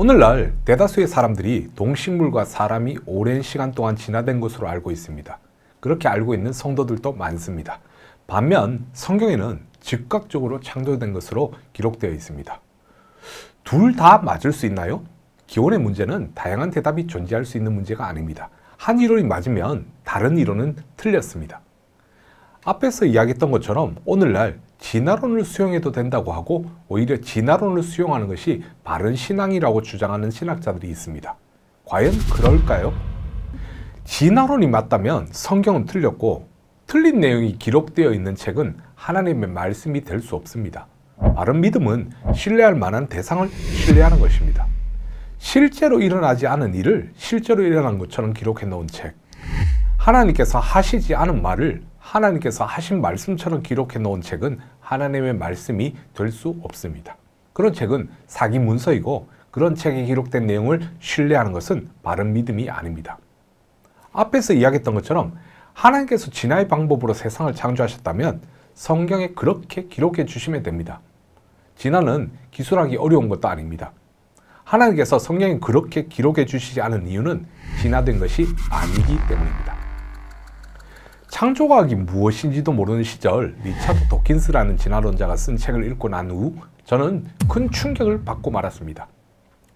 오늘날 대다수의 사람들이 동식물과 사람이 오랜 시간 동안 진화된 것으로 알고 있습니다. 그렇게 알고 있는 성도들도 많습니다. 반면 성경에는 즉각적으로 창조된 것으로 기록되어 있습니다. 둘 다 맞을 수 있나요? 기원의 문제는 다양한 대답이 존재할 수 있는 문제가 아닙니다. 한 이론이 맞으면 다른 이론은 틀렸습니다. 앞에서 이야기했던 것처럼 오늘날 진화론을 수용해도 된다고 하고 오히려 진화론을 수용하는 것이 바른 신앙이라고 주장하는 신학자들이 있습니다. 과연 그럴까요? 진화론이 맞다면 성경은 틀렸고 틀린 내용이 기록되어 있는 책은 하나님의 말씀이 될 수 없습니다. 바른 믿음은 신뢰할 만한 대상을 신뢰하는 것입니다. 실제로 일어나지 않은 일을 실제로 일어난 것처럼 기록해 놓은 책, 하나님께서 하시지 않은 말을 하나님께서 하신 말씀처럼 기록해 놓은 책은 하나님의 말씀이 될 수 없습니다. 그런 책은 사기 문서이고 그런 책에 기록된 내용을 신뢰하는 것은 바른 믿음이 아닙니다. 앞에서 이야기했던 것처럼 하나님께서 진화의 방법으로 세상을 창조하셨다면 성경에 그렇게 기록해 주시면 됩니다. 진화는 기술하기 어려운 것도 아닙니다. 하나님께서 성경에 그렇게 기록해 주시지 않은 이유는 진화된 것이 아니기 때문입니다. 창조과학이 무엇인지도 모르는 시절 리차드 도킨스라는 진화론자가 쓴 책을 읽고 난 후 저는 큰 충격을 받고 말았습니다.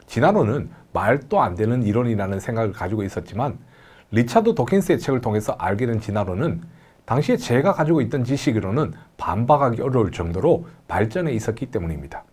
진화론은 말도 안 되는 이론이라는 생각을 가지고 있었지만 리차드 도킨스의 책을 통해서 알게 된 진화론은 당시에 제가 가지고 있던 지식으로는 반박하기 어려울 정도로 발전해 있었기 때문입니다.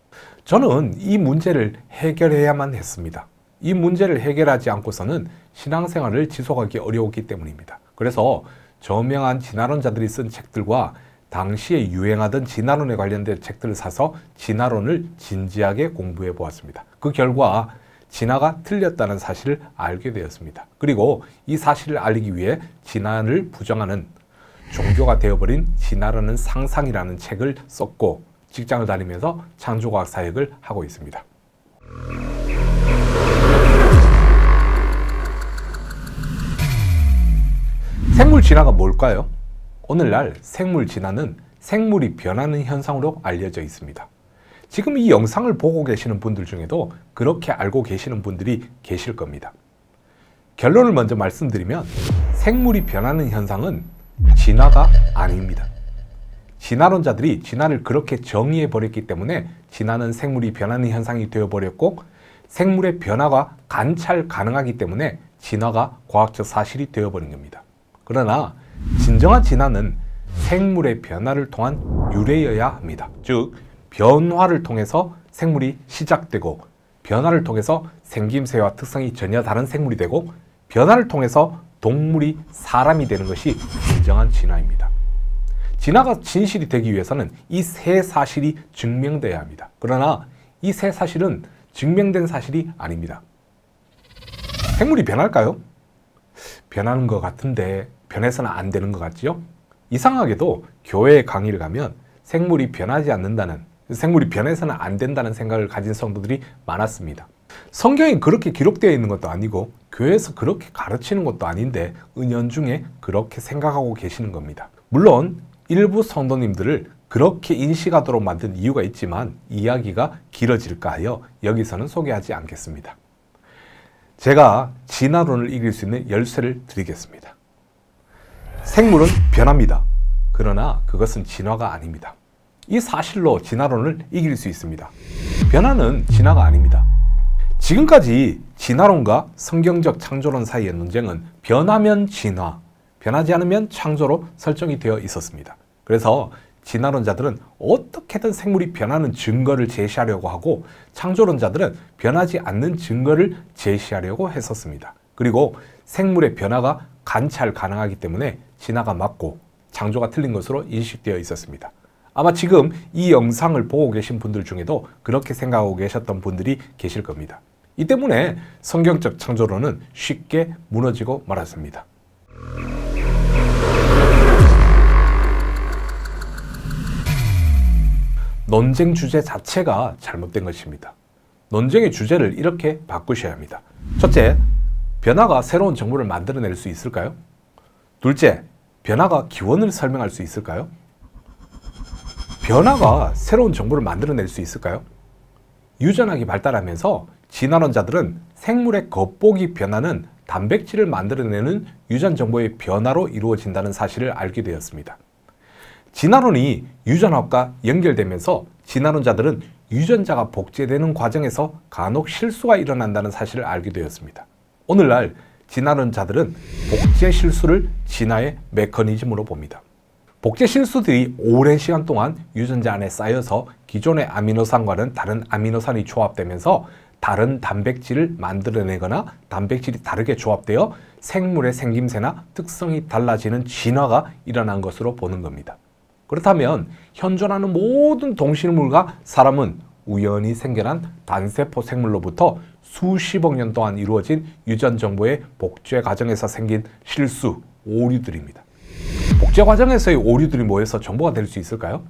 저는 이 문제를 해결해야만 했습니다. 이 문제를 해결하지 않고서는 신앙생활을 지속하기 어려웠기 때문입니다. 그래서 저명한 진화론자들이 쓴 책들과 당시에 유행하던 진화론에 관련된 책들을 사서 진화론을 진지하게 공부해 보았습니다. 그 결과 진화가 틀렸다는 사실을 알게 되었습니다. 그리고 이 사실을 알리기 위해 진화를 부정하는 종교가 되어버린 진화라는 상상이라는 책을 썼고 직장을 다니면서 창조과학 사역을 하고 있습니다. 생물 진화가 뭘까요? 오늘날 생물 진화는 생물이 변하는 현상으로 알려져 있습니다. 지금 이 영상을 보고 계시는 분들 중에도 그렇게 알고 계시는 분들이 계실 겁니다. 결론을 먼저 말씀드리면 생물이 변하는 현상은 진화가 아닙니다. 진화론자들이 진화를 그렇게 정의해 버렸기 때문에 진화는 생물이 변하는 현상이 되어버렸고 생물의 변화가 관찰 가능하기 때문에 진화가 과학적 사실이 되어버린 겁니다. 그러나 진정한 진화는 생물의 변화를 통한 유래여야 합니다. 즉 변화를 통해서 생물이 시작되고 변화를 통해서 생김새와 특성이 전혀 다른 생물이 되고 변화를 통해서 동물이 사람이 되는 것이 진정한 진화입니다. 진화가 진실이 되기 위해서는 이 세 사실이 증명돼야 합니다. 그러나 이 세 사실은 증명된 사실이 아닙니다. 생물이 변할까요? 변하는 것 같은데 변해서는 안 되는 것 같죠? 이상하게도 교회에 강의를 가면 생물이 변하지 않는다는, 생물이 변해서는 안 된다는 생각을 가진 성도들이 많았습니다. 성경에 그렇게 기록되어 있는 것도 아니고 교회에서 그렇게 가르치는 것도 아닌데 은연중에 그렇게 생각하고 계시는 겁니다. 물론 일부 성도님들을 그렇게 인식하도록 만든 이유가 있지만 이야기가 길어질까 하여 여기서는 소개하지 않겠습니다. 제가 진화론을 이길 수 있는 열쇠를 드리겠습니다. 생물은 변합니다. 그러나 그것은 진화가 아닙니다. 이 사실로 진화론을 이길 수 있습니다. 변화는 진화가 아닙니다. 지금까지 진화론과 성경적 창조론 사이의 논쟁은 변하면 진화, 변하지 않으면 창조로 설정이 되어 있었습니다. 그래서 진화론자들은 어떻게든 생물이 변하는 증거를 제시하려고 하고 창조론자들은 변하지 않는 증거를 제시하려고 했었습니다. 그리고 생물의 변화가 관찰 가능하기 때문에 진화가 맞고 창조가 틀린 것으로 인식되어 있었습니다. 아마 지금 이 영상을 보고 계신 분들 중에도 그렇게 생각하고 계셨던 분들이 계실 겁니다. 이 때문에 성경적 창조론은 쉽게 무너지고 말았습니다. 논쟁 주제 자체가 잘못된 것입니다. 논쟁의 주제를 이렇게 바꾸셔야 합니다. 첫째, 변화가 새로운 정보를 만들어낼 수 있을까요? 둘째, 변화가 기원을 설명할 수 있을까요? 변화가 새로운 정보를 만들어낼 수 있을까요? 유전학이 발달하면서 진화론자들은 생물의 겉보기 변화는 단백질을 만들어내는 유전 정보의 변화로 이루어진다는 사실을 알게 되었습니다. 진화론이 유전학과 연결되면서 진화론자들은 유전자가 복제되는 과정에서 간혹 실수가 일어난다는 사실을 알게 되었습니다. 오늘날 진화론자들은 복제 실수를 진화의 메커니즘으로 봅니다. 복제 실수들이 오랜 시간 동안 유전자 안에 쌓여서 기존의 아미노산과는 다른 아미노산이 조합되면서 다른 단백질을 만들어내거나 단백질이 다르게 조합되어 생물의 생김새나 특성이 달라지는 진화가 일어난 것으로 보는 겁니다. 그렇다면 현존하는 모든 동식물과 사람은 우연히 생겨난 단세포 생물로부터 수십억 년 동안 이루어진 유전 정보의 복제 과정에서 생긴 실수, 오류들입니다. 복제 과정에서의 오류들이 모여서 정보가 될 수 있을까요?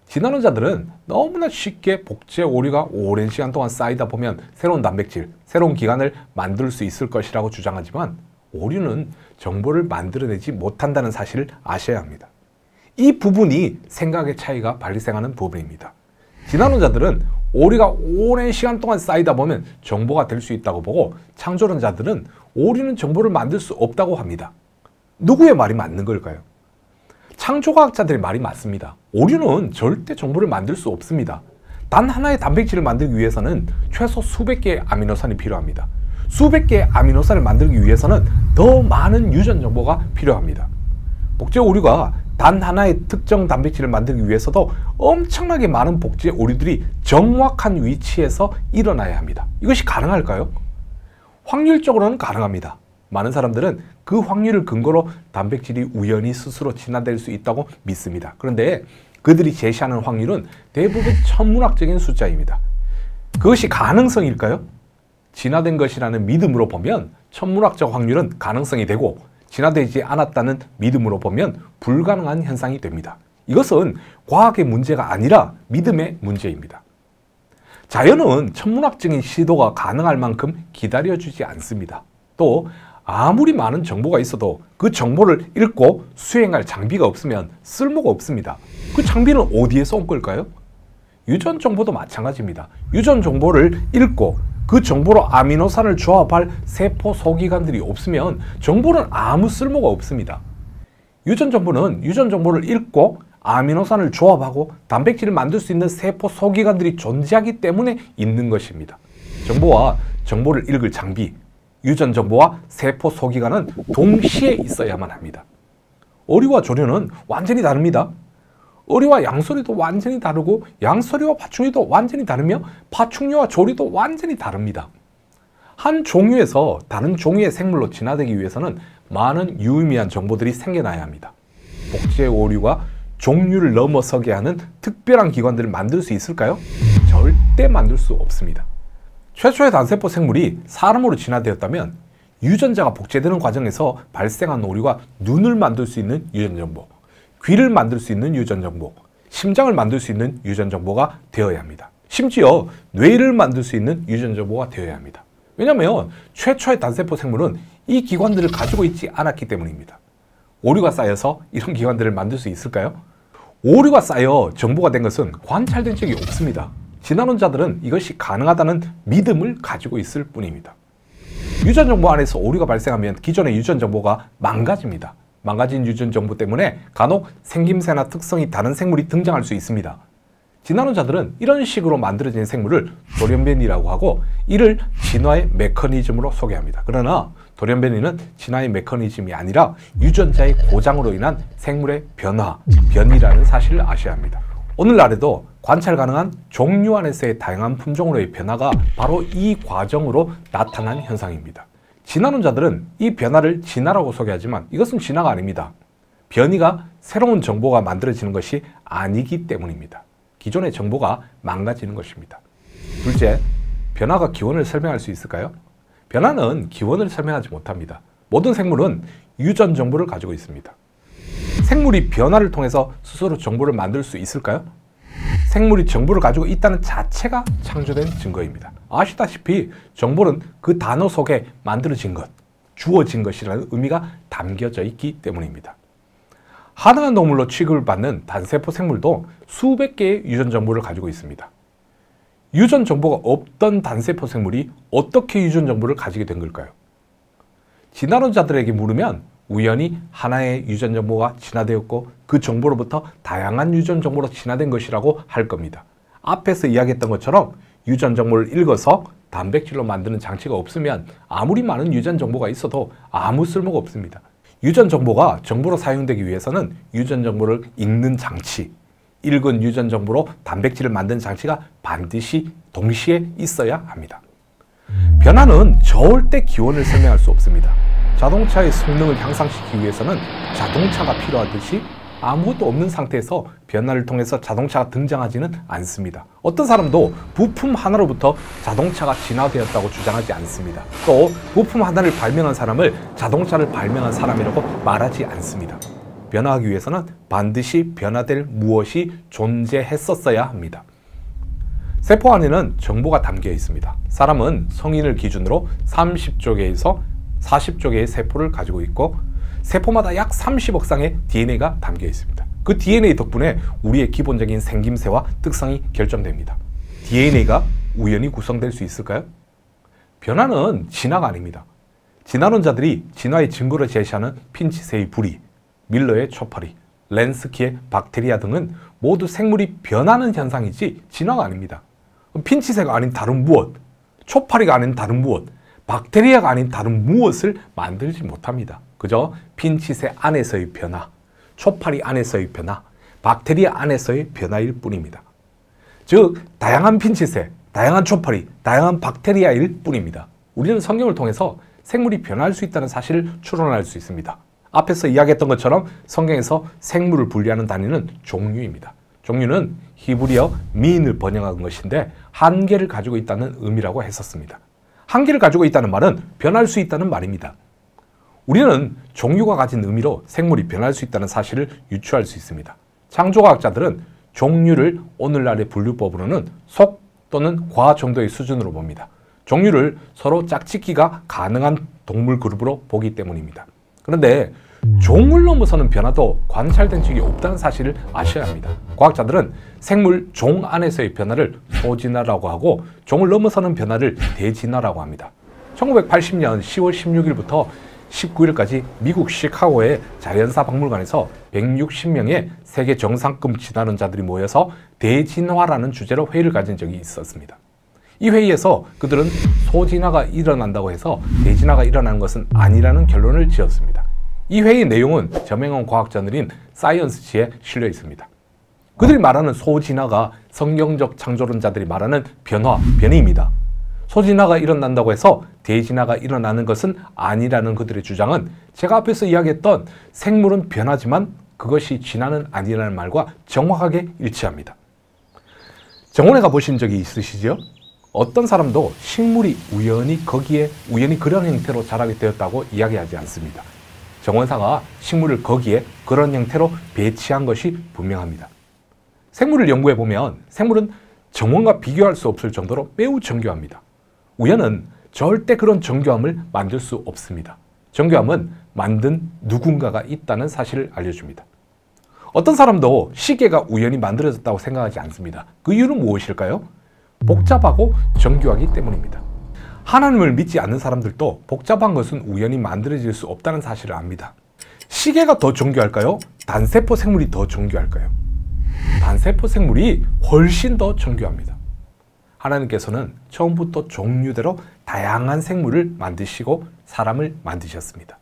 진화론자들은 너무나 쉽게 복제 오류가 오랜 시간 동안 쌓이다 보면 새로운 단백질, 새로운 기관을 만들 수 있을 것이라고 주장하지만 오류는 정보를 만들어내지 못한다는 사실을 아셔야 합니다. 이 부분이 생각의 차이가 발생하는 부분입니다. 진화론자들은 오류가 오랜 시간 동안 쌓이다 보면 정보가 될 수 있다고 보고 창조론자들은 오류는 정보를 만들 수 없다고 합니다. 누구의 말이 맞는 걸까요? 창조과학자들의 말이 맞습니다. 오류는 절대 정보를 만들 수 없습니다. 단 하나의 단백질을 만들기 위해서는 최소 수백 개의 아미노산이 필요합니다. 수백 개의 아미노산을 만들기 위해서는 더 많은 유전 정보가 필요합니다. 복제 오류가 단 하나의 특정 단백질을 만들기 위해서도 엄청나게 많은 복제 오류들이 정확한 위치에서 일어나야 합니다. 이것이 가능할까요? 확률적으로는 가능합니다. 많은 사람들은 그 확률을 근거로 단백질이 우연히 스스로 진화될 수 있다고 믿습니다. 그런데 그들이 제시하는 확률은 대부분 천문학적인 숫자입니다. 그것이 가능성일까요? 진화된 것이라는 믿음으로 보면 천문학적 확률은 가능성이 되고 진화되지 않았다는 믿음으로 보면 불가능한 현상이 됩니다. 이것은 과학의 문제가 아니라 믿음의 문제입니다. 자연은 천문학적인 시도가 가능할 만큼 기다려주지 않습니다. 또 아무리 많은 정보가 있어도 그 정보를 읽고 수행할 장비가 없으면 쓸모가 없습니다. 그 장비는 어디에서 온 걸까요? 유전 정보도 마찬가지입니다. 유전 정보를 읽고 그 정보로 아미노산을 조합할 세포 소기관들이 없으면 정보는 아무 쓸모가 없습니다. 유전 정보는 유전 정보를 읽고 아미노산을 조합하고 단백질을 만들 수 있는 세포 소기관들이 존재하기 때문에 있는 것입니다. 정보와 정보를 읽을 장비, 유전 정보와 세포 소기관은 동시에 있어야만 합니다. 어리와 조류는 완전히 다릅니다. 어리와 양서류도 완전히 다르고 양서류와 파충류도 완전히 다르며 파충류와 조류도 완전히 다릅니다. 한 종류에서 다른 종류의 생물로 진화되기 위해서는 많은 유의미한 정보들이 생겨나야 합니다. 복제 오류가 종류를 넘어서게 하는 특별한 기관들을 만들 수 있을까요? 절대 만들 수 없습니다. 최초의 단세포 생물이 사람으로 진화되었다면 유전자가 복제되는 과정에서 발생한 오류가 눈을 만들 수 있는 유전 정보, 귀를 만들 수 있는 유전 정보, 심장을 만들 수 있는 유전 정보가 되어야 합니다. 심지어 뇌를 만들 수 있는 유전 정보가 되어야 합니다. 왜냐하면 최초의 단세포 생물은 이 기관들을 가지고 있지 않았기 때문입니다. 오류가 쌓여서 이런 기관들을 만들 수 있을까요? 오류가 쌓여 정보가 된 것은 관찰된 적이 없습니다. 진화론자들은 이것이 가능하다는 믿음을 가지고 있을 뿐입니다. 유전 정보 안에서 오류가 발생하면 기존의 유전 정보가 망가집니다. 망가진 유전 정보 때문에 간혹 생김새나 특성이 다른 생물이 등장할 수 있습니다. 진화론자들은 이런 식으로 만들어진 생물을 돌연변이라고 하고 이를 진화의 메커니즘으로 소개합니다. 그러나 돌연변이는 진화의 메커니즘이 아니라 유전자의 고장으로 인한 생물의 변화, 변이라는 사실을 아셔야 합니다. 오늘날에도 관찰 가능한 종류 안에서의 다양한 품종으로의 변화가 바로 이 과정으로 나타난 현상입니다. 진화론자들은 이 변화를 진화라고 소개하지만 이것은 진화가 아닙니다. 변이가 새로운 정보가 만들어지는 것이 아니기 때문입니다. 기존의 정보가 망가지는 것입니다. 둘째, 변화가 기원을 설명할 수 있을까요? 변화는 기원을 설명하지 못합니다. 모든 생물은 유전 정보를 가지고 있습니다. 생물이 변화를 통해서 스스로 정보를 만들 수 있을까요? 생물이 정보를 가지고 있다는 자체가 창조된 증거입니다. 아시다시피 정보는 그 단어 속에 만들어진 것, 주어진 것이라는 의미가 담겨져 있기 때문입니다. 하등한 동물로 취급을 받는 단세포 생물도 수백 개의 유전 정보를 가지고 있습니다. 유전 정보가 없던 단세포 생물이 어떻게 유전 정보를 가지게 된 걸까요? 진화론자들에게 물으면 우연히 하나의 유전 정보가 진화되었고 그 정보로부터 다양한 유전 정보로 진화된 것이라고 할 겁니다. 앞에서 이야기했던 것처럼 유전 정보를 읽어서 단백질로 만드는 장치가 없으면 아무리 많은 유전 정보가 있어도 아무 쓸모가 없습니다. 유전 정보가 정보로 사용되기 위해서는 유전 정보를 읽는 장치, 읽은 유전 정보로 단백질을 만드는 장치가 반드시 동시에 있어야 합니다. 변화는 절대 기원을 설명할 수 없습니다. 자동차의 성능을 향상시키기 위해서는 자동차가 필요하듯이 아무것도 없는 상태에서 변화를 통해서 자동차가 등장하지는 않습니다. 어떤 사람도 부품 하나로부터 자동차가 진화되었다고 주장하지 않습니다. 또 부품 하나를 발명한 사람을 자동차를 발명한 사람이라고 말하지 않습니다. 변화하기 위해서는 반드시 변화될 무엇이 존재했었어야 합니다. 세포 안에는 정보가 담겨 있습니다. 사람은 성인을 기준으로 30조 개에서 40조 개의 세포를 가지고 있고 세포마다 약 30억 쌍의 DNA가 담겨 있습니다. 그 DNA 덕분에 우리의 기본적인 생김새와 특성이 결정됩니다. DNA가 우연히 구성될 수 있을까요? 변화는 진화가 아닙니다. 진화론자들이 진화의 증거를 제시하는 핀치세의 부리, 밀러의 초파리, 렌스키의 박테리아 등은 모두 생물이 변하는 현상이지 진화가 아닙니다. 핀치세가 아닌 다른 무엇, 초파리가 아닌 다른 무엇, 박테리아가 아닌 다른 무엇을 만들지 못합니다. 그저 핀치세 안에서의 변화, 초파리 안에서의 변화, 박테리아 안에서의 변화일 뿐입니다. 즉, 다양한 핀치세, 다양한 초파리, 다양한 박테리아일 뿐입니다. 우리는 성경을 통해서 생물이 변화할 수 있다는 사실을 추론할 수 있습니다. 앞에서 이야기했던 것처럼 성경에서 생물을 분류하는 단위는 종류입니다. 종류는 히브리어 민을 번역한 것인데 한계를 가지고 있다는 의미라고 했었습니다. 한계를 가지고 있다는 말은 변할 수 있다는 말입니다. 우리는 종류가 가진 의미로 생물이 변할 수 있다는 사실을 유추할 수 있습니다. 창조과학자들은 종류를 오늘날의 분류법으로는 속 또는 과 정도의 수준으로 봅니다. 종류를 서로 짝짓기가 가능한 동물 그룹으로 보기 때문입니다. 그런데 종을 넘어서는 변화도 관찰된 적이 없다는 사실을 아셔야 합니다. 과학자들은 생물 종 안에서의 변화를 소진화라고 하고 종을 넘어서는 변화를 대진화라고 합니다. 1980년 10월 16일부터 19일까지 미국 시카고의 자연사 박물관에서 160명의 세계 정상급 진화론자들이 모여서 대진화라는 주제로 회의를 가진 적이 있었습니다. 이 회의에서 그들은 소진화가 일어난다고 해서 대진화가 일어나는 것은 아니라는 결론을 지었습니다. 이 회의 내용은 저명한 과학자들인 사이언스지에 실려 있습니다. 그들이 말하는 소진화가 성경적 창조론자들이 말하는 변화입니다. 소진화가 일어난다고 해서 대진화가 일어나는 것은 아니라는 그들의 주장은 제가 앞에서 이야기했던 생물은 변하지만 그것이 진화는 아니라는 말과 정확하게 일치합니다. 정원에 가보신 적이 있으시죠? 어떤 사람도 식물이 우연히 그런 형태로 자라게 되었다고 이야기하지 않습니다. 정원사가 식물을 거기에 그런 형태로 배치한 것이 분명합니다. 생물을 연구해보면 생물은 정원과 비교할 수 없을 정도로 매우 정교합니다. 우연은 절대 그런 정교함을 만들 수 없습니다. 정교함은 만든 누군가가 있다는 사실을 알려줍니다. 어떤 사람도 시계가 우연히 만들어졌다고 생각하지 않습니다. 그 이유는 무엇일까요? 복잡하고 정교하기 때문입니다. 하나님을 믿지 않는 사람들도 복잡한 것은 우연히 만들어질 수 없다는 사실을 압니다. 시계가 더 정교할까요? 단세포 생물이 더 정교할까요? 단세포 생물이 훨씬 더 정교합니다. 하나님께서는 처음부터 종류대로 다양한 생물을 만드시고 사람을 만드셨습니다.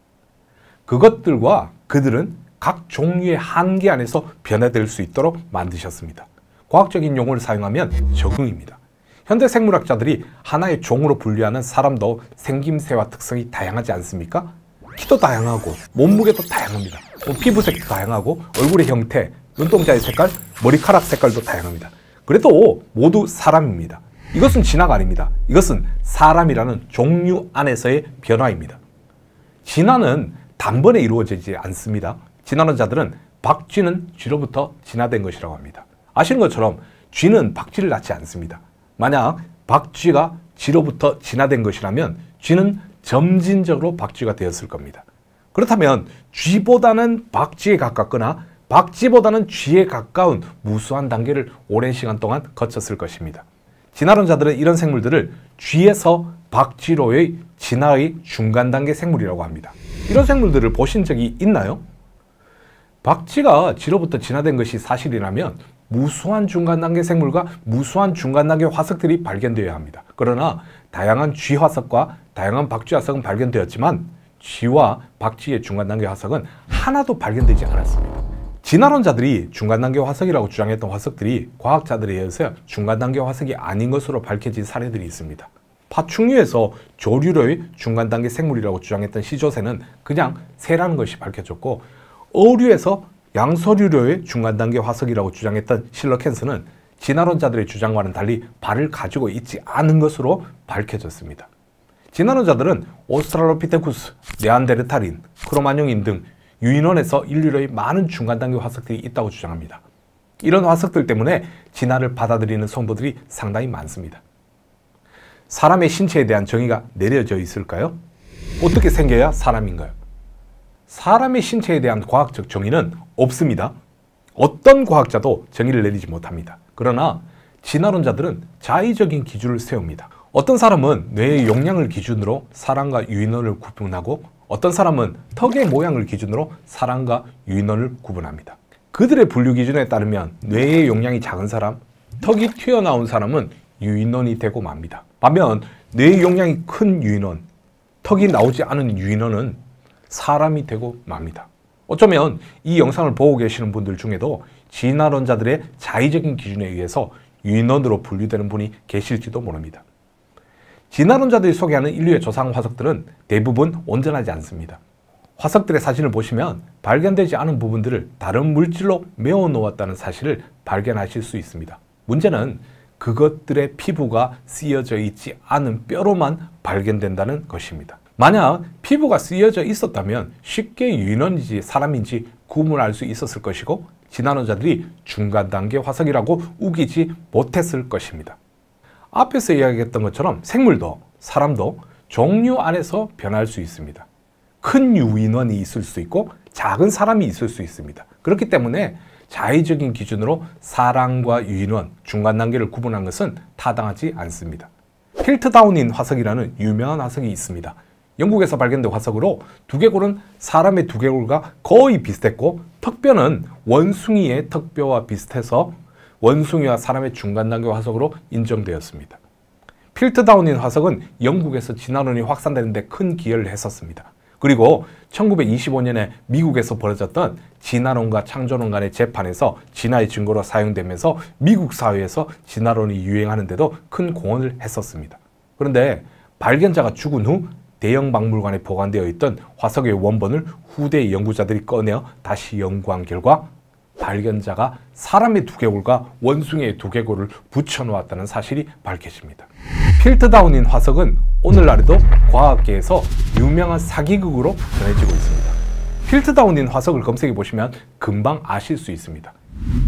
그것들과 그들은 각 종류의 한계 안에서 변화될 수 있도록 만드셨습니다. 과학적인 용어를 사용하면 적응입니다. 현대 생물학자들이 하나의 종으로 분류하는 사람도 생김새와 특성이 다양하지 않습니까? 키도 다양하고 몸무게도 다양합니다. 피부색도 다양하고 얼굴의 형태, 눈동자의 색깔, 머리카락 색깔도 다양합니다. 그래도 모두 사람입니다. 이것은 진화가 아닙니다. 이것은 사람이라는 종류 안에서의 변화입니다. 진화는 단번에 이루어지지 않습니다. 진화론자들은 박쥐는 쥐로부터 진화된 것이라고 합니다. 아시는 것처럼 쥐는 박쥐를 낳지 않습니다. 만약 박쥐가 쥐로부터 진화된 것이라면 쥐는 점진적으로 박쥐가 되었을 겁니다. 그렇다면 쥐보다는 박쥐에 가깝거나 박쥐보다는 쥐에 가까운 무수한 단계를 오랜 시간 동안 거쳤을 것입니다. 진화론자들은 이런 생물들을 쥐에서 박쥐로의 진화의 중간 단계 생물이라고 합니다. 이런 생물들을 보신 적이 있나요? 박쥐가 쥐로부터 진화된 것이 사실이라면 무수한 중간 단계 생물과 무수한 중간 단계 화석들이 발견되어야 합니다. 그러나 다양한 쥐 화석과 다양한 박쥐 화석은 발견되었지만 쥐와 박쥐의 중간 단계 화석은 하나도 발견되지 않았습니다. 진화론자들이 중간 단계 화석이라고 주장했던 화석들이 과학자들에 의해서 중간 단계 화석이 아닌 것으로 밝혀진 사례들이 있습니다. 파충류에서 조류류의 중간 단계 생물이라고 주장했던 시조새는 그냥 새라는 것이 밝혀졌고, 어류에서 양서류류의 중간 단계 화석이라고 주장했던 실러캔스는 진화론자들의 주장과는 달리 발을 가지고 있지 않은 것으로 밝혀졌습니다. 진화론자들은 오스트랄로피테쿠스, 네안데르탈인, 크로마뇽인 등 유인원에서 인류의 많은 중간 단계 화석들이 있다고 주장합니다. 이런 화석들 때문에 진화를 받아들이는 성도들이 상당히 많습니다. 사람의 신체에 대한 정의가 내려져 있을까요? 어떻게 생겨야 사람인가요? 사람의 신체에 대한 과학적 정의는 없습니다. 어떤 과학자도 정의를 내리지 못합니다. 그러나 진화론자들은 자의적인 기준을 세웁니다. 어떤 사람은 뇌의 용량을 기준으로 사람과 유인원을 구분하고, 어떤 사람은 턱의 모양을 기준으로 사람과 유인원을 구분합니다. 그들의 분류 기준에 따르면 뇌의 용량이 작은 사람, 턱이 튀어나온 사람은 유인원이 되고 맙니다. 반면 뇌의 용량이 큰 유인원, 턱이 나오지 않은 유인원은 사람이 되고 맙니다. 어쩌면 이 영상을 보고 계시는 분들 중에도 진화론자들의 자의적인 기준에 의해서 유인원으로 분류되는 분이 계실지도 모릅니다. 진화론자들이 소개하는 인류의 조상 화석들은 대부분 온전하지 않습니다. 화석들의 사진을 보시면 발견되지 않은 부분들을 다른 물질로 메워 놓았다는 사실을 발견하실 수 있습니다. 문제는 그것들의 피부가 쓰여져 있지 않은 뼈로만 발견된다는 것입니다. 만약 피부가 쓰여져 있었다면 쉽게 유인원인지 사람인지 구분할 수 있었을 것이고, 진화론자들이 중간 단계 화석이라고 우기지 못했을 것입니다. 앞에서 이야기했던 것처럼 생물도 사람도 종류 안에서 변할 수 있습니다. 큰 유인원이 있을 수 있고 작은 사람이 있을 수 있습니다. 그렇기 때문에 자의적인 기준으로 사람과 유인원, 중간 단계를 구분한 것은 타당하지 않습니다. 필트다운인 화석이라는 유명한 화석이 있습니다. 영국에서 발견된 화석으로 두개골은 사람의 두개골과 거의 비슷했고, 턱뼈는 원숭이의 턱뼈와 비슷해서 원숭이와 사람의 중간 단계 화석으로 인정되었습니다. 필트다운인 화석은 영국에서 진화론이 확산되는 데 큰 기여를 했었습니다. 그리고 1925년에 미국에서 벌어졌던 진화론과 창조론 간의 재판에서 진화의 증거로 사용되면서 미국 사회에서 진화론이 유행하는데도 큰 공헌을 했었습니다. 그런데 발견자가 죽은 후 대형 박물관에 보관되어 있던 화석의 원본을 후대 연구자들이 꺼내어 다시 연구한 결과 발견자가 사람의 두개골과 원숭이의 두개골을 붙여놓았다는 사실이 밝혀집니다. 필트다운인 화석은 오늘날에도 과학계에서 유명한 사기극으로 전해지고 있습니다. 필트다운인 화석을 검색해 보시면 금방 아실 수 있습니다.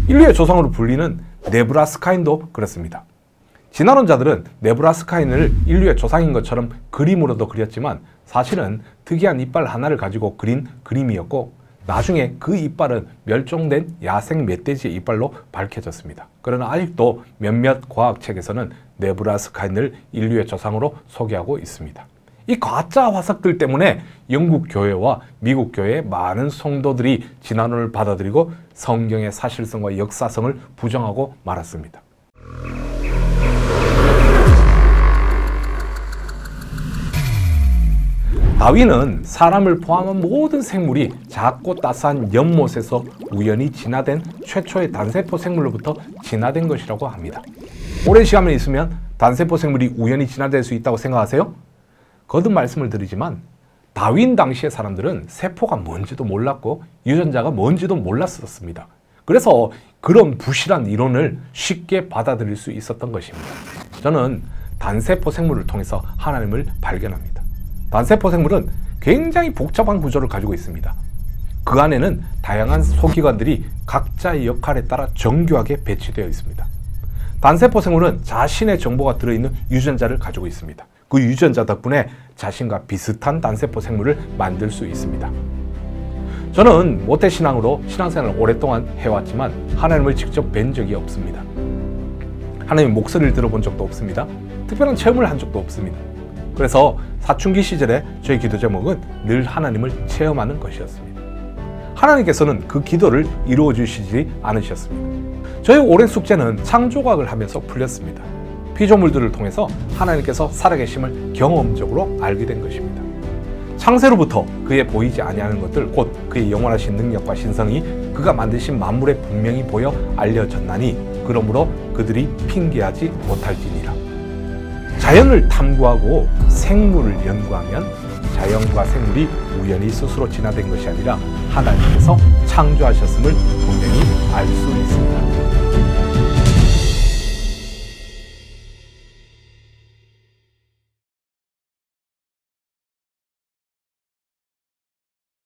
인류의 조상으로 불리는 네브라스카인도 그렇습니다. 진화론자들은 네브라스카인을 인류의 조상인 것처럼 그림으로도 그렸지만 사실은 특이한 이빨 하나를 가지고 그린 그림이었고, 나중에 그 이빨은 멸종된 야생 멧돼지의 이빨로 밝혀졌습니다. 그러나 아직도 몇몇 과학책에서는 네브라스카인을 인류의 조상으로 소개하고 있습니다. 이 가짜 화석들 때문에 영국 교회와 미국 교회의 많은 성도들이 진화론을 받아들이고 성경의 사실성과 역사성을 부정하고 말았습니다. 다윈은 사람을 포함한 모든 생물이 작고 따스한 연못에서 우연히 진화된 최초의 단세포 생물로부터 진화된 것이라고 합니다. 오랜 시간이 있으면 단세포 생물이 우연히 진화될 수 있다고 생각하세요? 거듭 말씀을 드리지만 다윈 당시의 사람들은 세포가 뭔지도 몰랐고 유전자가 뭔지도 몰랐었습니다. 그래서 그런 부실한 이론을 쉽게 받아들일 수 있었던 것입니다. 저는 단세포 생물을 통해서 하나님을 발견합니다. 단세포 생물은 굉장히 복잡한 구조를 가지고 있습니다. 그 안에는 다양한 소기관들이 각자의 역할에 따라 정교하게 배치되어 있습니다. 단세포 생물은 자신의 정보가 들어있는 유전자를 가지고 있습니다. 그 유전자 덕분에 자신과 비슷한 단세포 생물을 만들 수 있습니다. 저는 모태신앙으로 신앙생활을 오랫동안 해왔지만 하나님을 직접 뵌 적이 없습니다. 하나님의 목소리를 들어본 적도 없습니다. 특별한 체험을 한 적도 없습니다. 그래서 사춘기 시절에 저희 기도 제목은 늘 하나님을 체험하는 것이었습니다. 하나님께서는 그 기도를 이루어 주시지 않으셨습니다. 저희 오랜 숙제는 창조과학을 하면서 풀렸습니다. 피조물들을 통해서 하나님께서 살아계심을 경험적으로 알게 된 것입니다. 창세로부터 그의 보이지 아니하는 것들, 곧 그의 영원하신 능력과 신성이 그가 만드신 만물에 분명히 보여 알려졌나니 그러므로 그들이 핑계하지 못할지니라. 자연을 탐구하고 생물을 연구하면 자연과 생물이 우연히 스스로 진화된 것이 아니라 하나님께서 창조하셨음을 분명히 알 수 있습니다.